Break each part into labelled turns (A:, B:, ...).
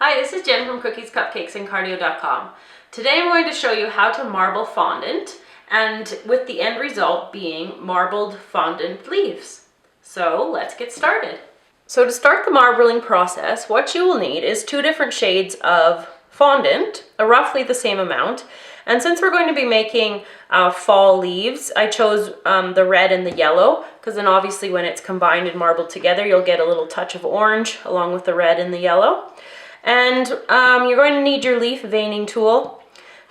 A: Hi, this is Jen from Cookies, Cupcakes, and Cardio.com. Today I'm going to show you how to marble fondant, and with the end result being marbled fondant leaves. So let's get started. So to start the marbling process, what you will need is 2 different shades of fondant, roughly the same amount. And since we're going to be making fall leaves, I chose the red and the yellow, because then obviously when it's combined and marbled together, you'll get a little touch of orange along with the red and the yellow. And you're going to need your leaf veining tool,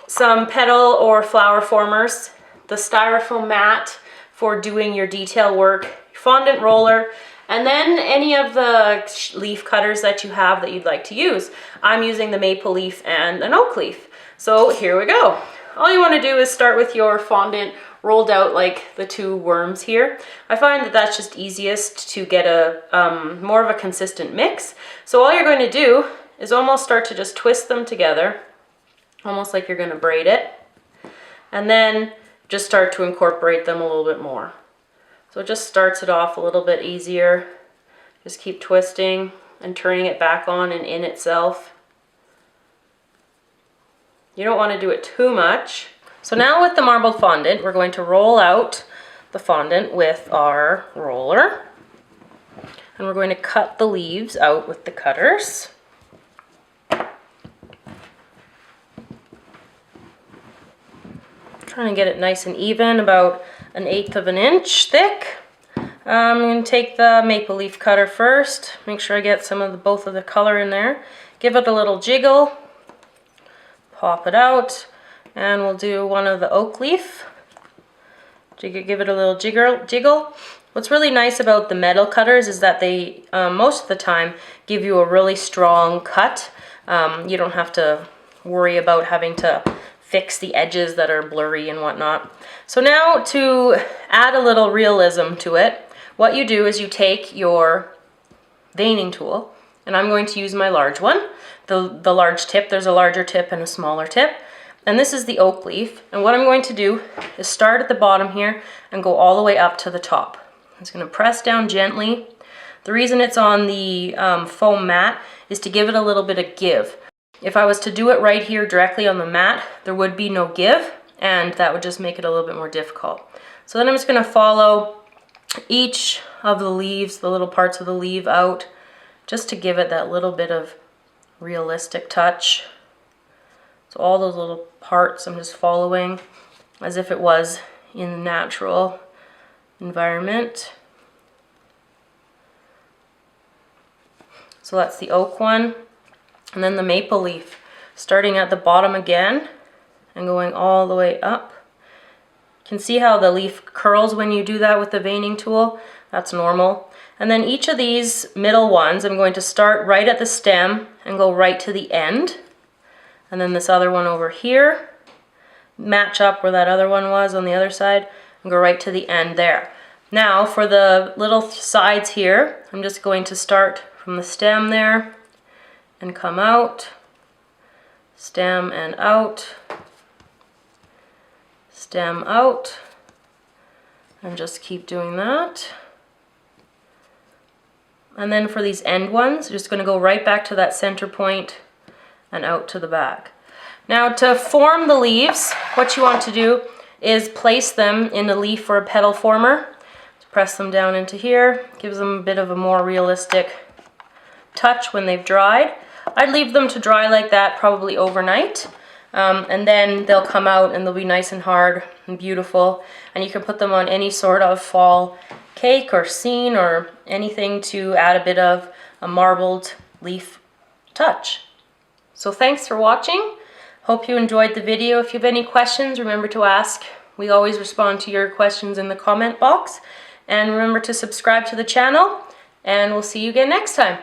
A: some petal or flower formers, the styrofoam mat for doing your detail work, fondant roller, and then any of the leaf cutters that you have that you'd like to use. I'm using the maple leaf and an oak leaf. So here we go. All you want to do is start with your fondant rolled out like the 2 worms here. I find that that's just easiest to get a more of a consistent mix. So all you're going to do is almost start to just twist them together, almost like you're going to braid it, and then just start to incorporate them a little bit more. So it just starts it off a little bit easier. Just keep twisting and turning it back on and in itself. You don't want to do it too much. So now with the marbled fondant, we're going to roll out the fondant with our roller, and we're going to cut the leaves out with the cutters. Trying to get it nice and even, about 1/8 of an inch thick. I'm going to take the maple leaf cutter first, make sure I get some of both of the color in there. Give it a little jiggle, pop it out, and we'll do one of the oak leaf. Give it a little jiggle. What's really nice about the metal cutters is that they, most of the time, give you a really strong cut. You don't have to worry about having to fix the edges that are blurry and whatnot. So now to add a little realism to it, what you do is you take your veining tool, and I'm going to use my large one, the large tip. There's a larger tip and a smaller tip, and this is the oak leaf. And what I'm going to do is start at the bottom here and go all the way up to the top. I'm just going to press down gently. The reason it's on the foam mat is to give it a little bit of give. If I was to do it right here directly on the mat, there would be no give, and that would just make it a little bit more difficult. So then I'm just going to follow each of the leaves, the little parts of the leaf out, just to give it that little bit of realistic touch. So all those little parts I'm just following as if it was in the natural environment. So that's the oak one. And then the maple leaf, starting at the bottom again and going all the way up. You can see how the leaf curls when you do that with the veining tool. That's normal. And then each of these middle ones, I'm going to start right at the stem and go right to the end. And then this other one over here, match up where that other one was on the other side and go right to the end there. Now for the little sides here, I'm just going to start from the stem there and come out, stem and out, stem out, and just keep doing that. And then for these end ones, just going to go right back to that center point and out to the back. Now to form the leaves, what you want to do is place them in a leaf or a petal former. Press them down into here, gives them a bit of a more realistic touch when they've dried. I'd leave them to dry like that probably overnight, and then they'll come out and they'll be nice and hard and beautiful, and you can put them on any sort of fall cake or scene or anything to add a bit of a marbled leaf touch. So thanks for watching. Hope you enjoyed the video. If you have any questions, remember to ask. We always respond to your questions in the comment box, and remember to subscribe to the channel, and we'll see you again next time.